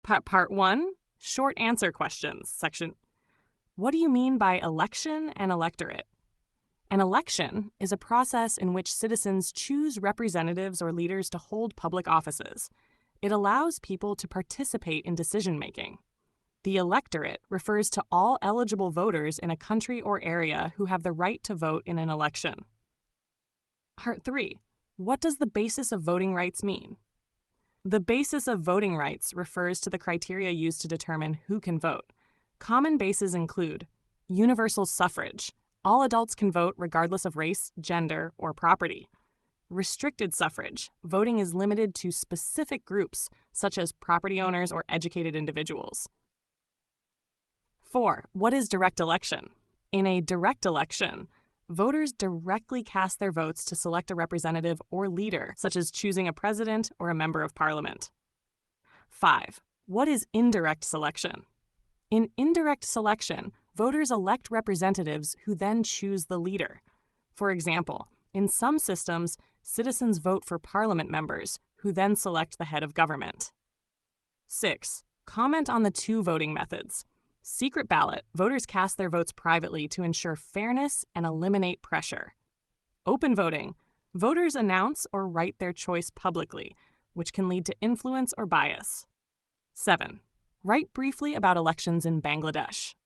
Part 1, short answer questions. Section, what do you mean by election and electorate? An election is a process in which citizens choose representatives or leaders to hold public offices. It allows people to participate in decision-making. The electorate refers to all eligible voters in a country or area who have the right to vote in an election. Part 3. What does the basis of voting rights mean? The basis of voting rights refers to the criteria used to determine who can vote. Common bases include universal suffrage. All adults can vote regardless of race, gender, or property. Restricted suffrage. Voting is limited to specific groups, such as property owners or educated individuals. 4. What is direct election? In a direct election, voters directly cast their votes to select a representative or leader, such as choosing a president or a member of parliament. 5. What is indirect selection? In indirect selection, voters elect representatives who then choose the leader. For example, in some systems, citizens vote for parliament members, who then select the head of government. 6. Comment on the two voting methods. Secret ballot, voters cast their votes privately to ensure fairness and eliminate pressure. Open voting, voters announce or write their choice publicly, which can lead to influence or bias. 7. Write briefly about elections in Bangladesh.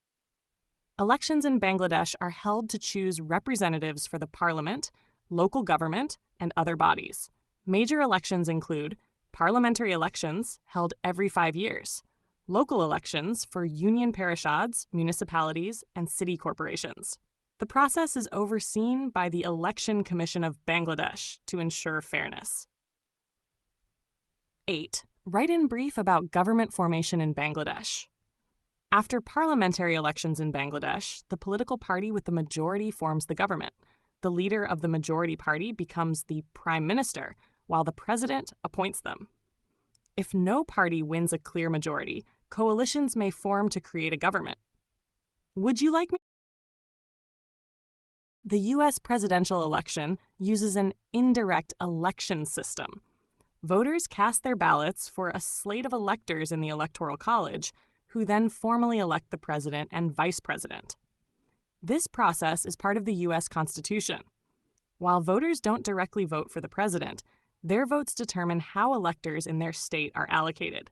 Elections in Bangladesh are held to choose representatives for the parliament, local government, and other bodies. Major elections include parliamentary elections held every 5 years, local elections for union parishads, municipalities, and city corporations. The process is overseen by the Election Commission of Bangladesh to ensure fairness. 8. Write in brief about government formation in Bangladesh. After parliamentary elections in Bangladesh, the political party with the majority forms the government. The leader of the majority party becomes the prime minister, while the president appoints them. If no party wins a clear majority, coalitions may form to create a government. Would you like me? The U.S. presidential election uses an indirect election system. Voters cast their ballots for a slate of electors in the Electoral College, who then formally elect the president and vice president. This process is part of the U.S. Constitution. While voters don't directly vote for the president, their votes determine how electors in their state are allocated.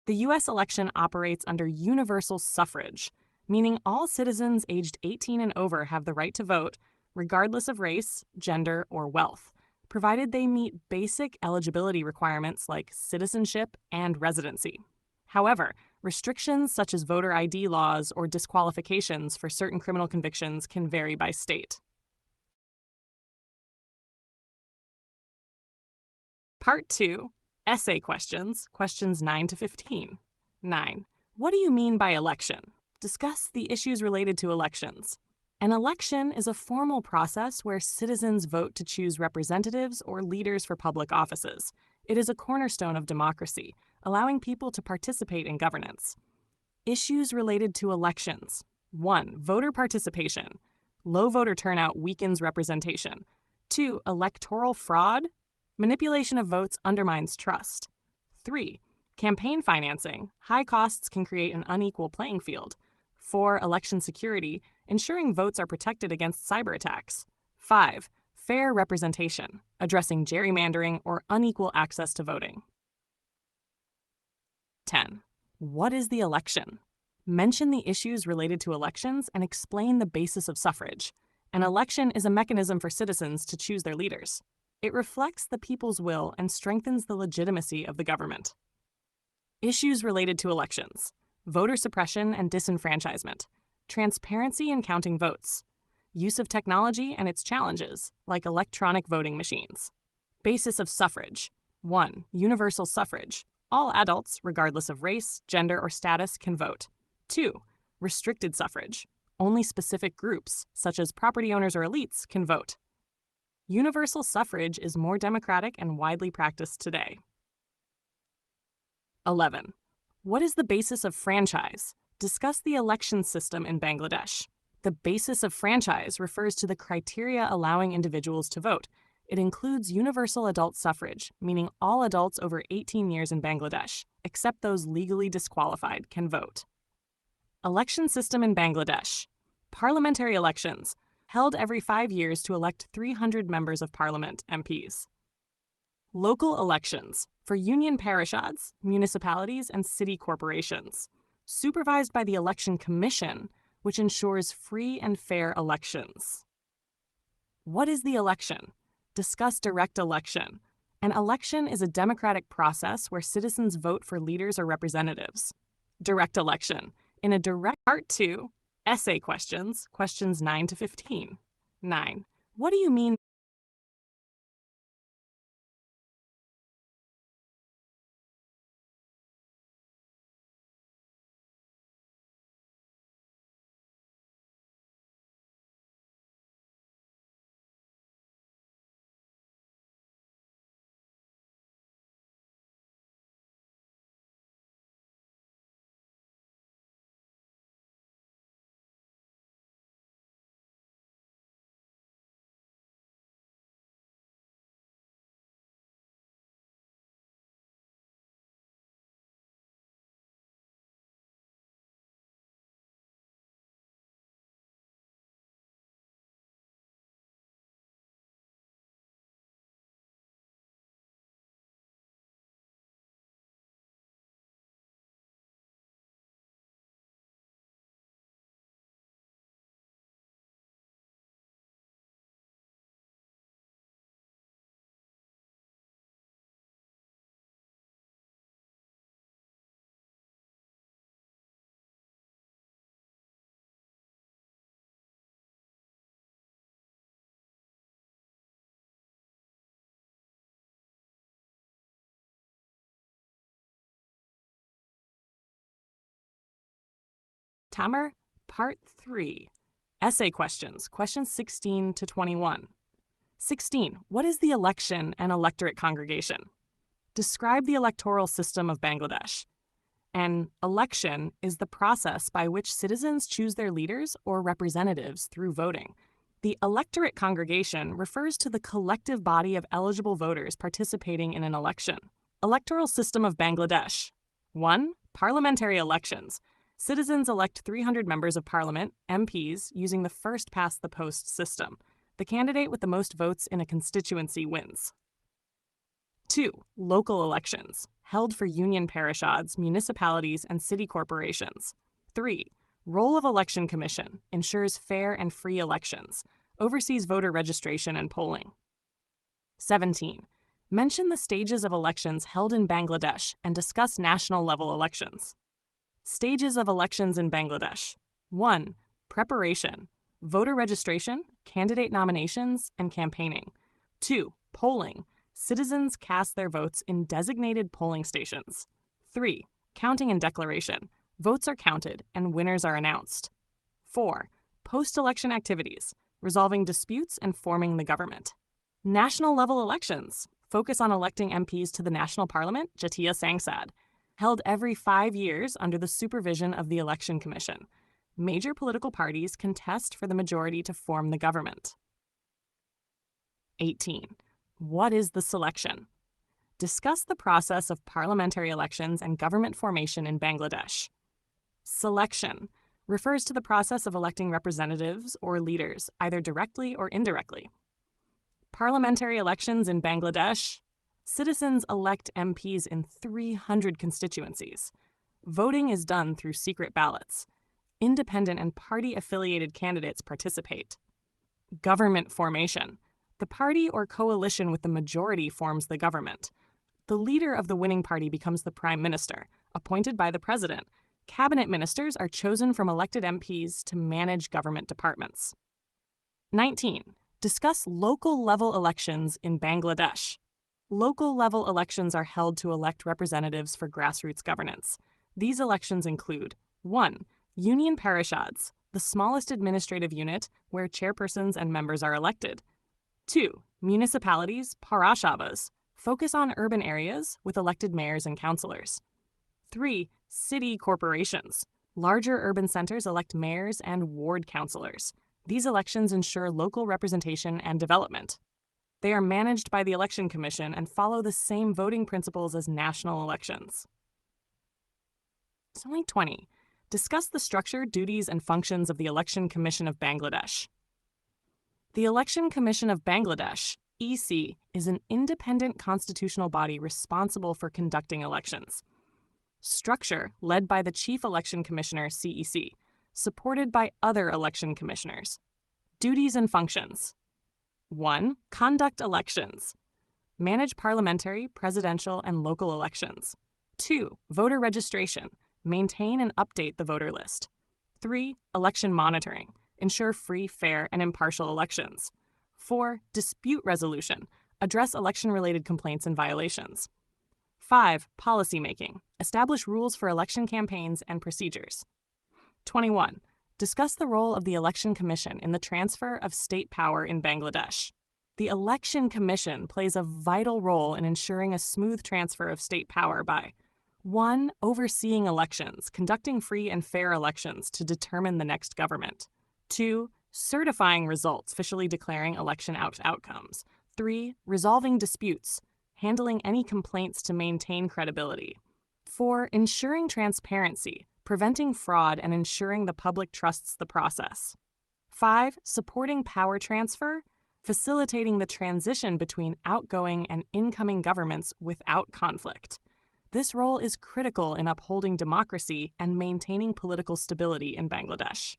The U.S. election operates under universal suffrage, meaning all citizens aged 18 and over have the right to vote, regardless of race, gender, or wealth, provided they meet basic eligibility requirements like citizenship and residency. However, restrictions such as voter ID laws or disqualifications for certain criminal convictions can vary by state. Part 2. Essay questions, questions 9 to 15. 9. What do you mean by election? Discuss the issues related to elections. An election is a formal process where citizens vote to choose representatives or leaders for public offices. It is a cornerstone of democracy, allowing people to participate in governance. Issues related to elections. 1. Voter participation. Low voter turnout weakens representation. 2. Electoral fraud. Manipulation of votes undermines trust. 3. Campaign financing. High costs can create an unequal playing field. 4. Election security. Ensuring votes are protected against cyber attacks. 5. Fair representation. Addressing gerrymandering or unequal access to voting. 10. What is the election? Mention the issues related to elections and explain the basis of suffrage. An election is a mechanism for citizens to choose their leaders. It reflects the people's will and strengthens the legitimacy of the government. Issues related to elections. Voter suppression and disenfranchisement. Transparency in counting votes. Use of technology and its challenges, like electronic voting machines. Basis of suffrage. 1. Universal suffrage. All adults, regardless of race, gender, or status, can vote. 2. Restricted suffrage. Only specific groups, such as property owners or elites, can vote. Universal suffrage is more democratic and widely practiced today. 11. What is the basis of franchise? Discuss the election system in Bangladesh. The basis of franchise refers to the criteria allowing individuals to vote. It includes universal adult suffrage, meaning all adults over 18 years in Bangladesh, except those legally disqualified, can vote. Election system in Bangladesh. Parliamentary elections, held every 5 years to elect 300 members of parliament, MPs. Local elections, for union parishads, municipalities, and city corporations, supervised by the Election Commission, which ensures free and fair elections. What is the election? Discuss direct election. An election is a democratic process where citizens vote for leaders or representatives. Direct election. In a direct Part 2, essay questions, questions 9 to 15. 9. What do you mean? Tamer, Part 3. Essay questions, questions 16 to 21. 16. What is the election and electorate congregation? Describe the electoral system of Bangladesh. An election is the process by which citizens choose their leaders or representatives through voting. The electorate congregation refers to the collective body of eligible voters participating in an election. Electoral system of Bangladesh. 1. Parliamentary elections. Citizens elect 300 members of parliament, MPs, using the first-past-the-post system. The candidate with the most votes in a constituency wins. 2. Local elections, held for union parishads, municipalities, and city corporations. 3. Role of Election Commission, ensures fair and free elections, oversees voter registration and polling. 17. Mention the stages of elections held in Bangladesh and discuss national-level elections. Stages of elections in Bangladesh. 1. Preparation, voter registration, candidate nominations, and campaigning. 2. Polling. Citizens cast their votes in designated polling stations. 3. Counting and declaration. Votes are counted and winners are announced. 4. Post-election activities, resolving disputes and forming the government. National-level elections. Focus on electing MPs to the National Parliament, Jatiya Sangsad, held every 5 years under the supervision of the Election Commission. Major political parties contest for the majority to form the government. 18. What is the selection? Discuss the process of parliamentary elections and government formation in Bangladesh. Selection refers to the process of electing representatives or leaders, either directly or indirectly. Parliamentary elections in Bangladesh. Citizens elect MPs in 300 constituencies. Voting is done through secret ballots. Independent and party-affiliated candidates participate. Government formation. The party or coalition with the majority forms the government. The leader of the winning party becomes the prime minister, appointed by the president. Cabinet ministers are chosen from elected MPs to manage government departments. 19. Discuss local-level elections in Bangladesh. Local-level elections are held to elect representatives for grassroots governance. These elections include 1. Union parishads, the smallest administrative unit where chairpersons and members are elected. 2. Municipalities, parashavas, focus on urban areas with elected mayors and councilors. 3. City corporations. Larger urban centers elect mayors and ward councilors. These elections ensure local representation and development. They are managed by the Election Commission and follow the same voting principles as national elections. Point 20. Discuss the structure, duties, and functions of the Election Commission of Bangladesh. The Election Commission of Bangladesh, EC, is an independent constitutional body responsible for conducting elections. Structure led by the Chief Election Commissioner, CEC, supported by other election commissioners. Duties and functions. 1. Conduct elections. Manage parliamentary, presidential, and local elections. 2. Voter registration. Maintain and update the voter list. 3. Election monitoring. Ensure free, fair, and impartial elections. 4. Dispute resolution. Address election-related complaints and violations. 5. Policymaking. Establish rules for election campaigns and procedures. 21. Discuss the role of the Election Commission in the transfer of state power in Bangladesh. The Election Commission plays a vital role in ensuring a smooth transfer of state power by 1. Overseeing elections, conducting free and fair elections to determine the next government. 2. Certifying results, officially declaring election outcomes. 3. Resolving disputes, handling any complaints to maintain credibility. 4. Ensuring transparency, preventing fraud and ensuring the public trusts the process. 5. Supporting power transfer, facilitating the transition between outgoing and incoming governments without conflict. This role is critical in upholding democracy and maintaining political stability in Bangladesh.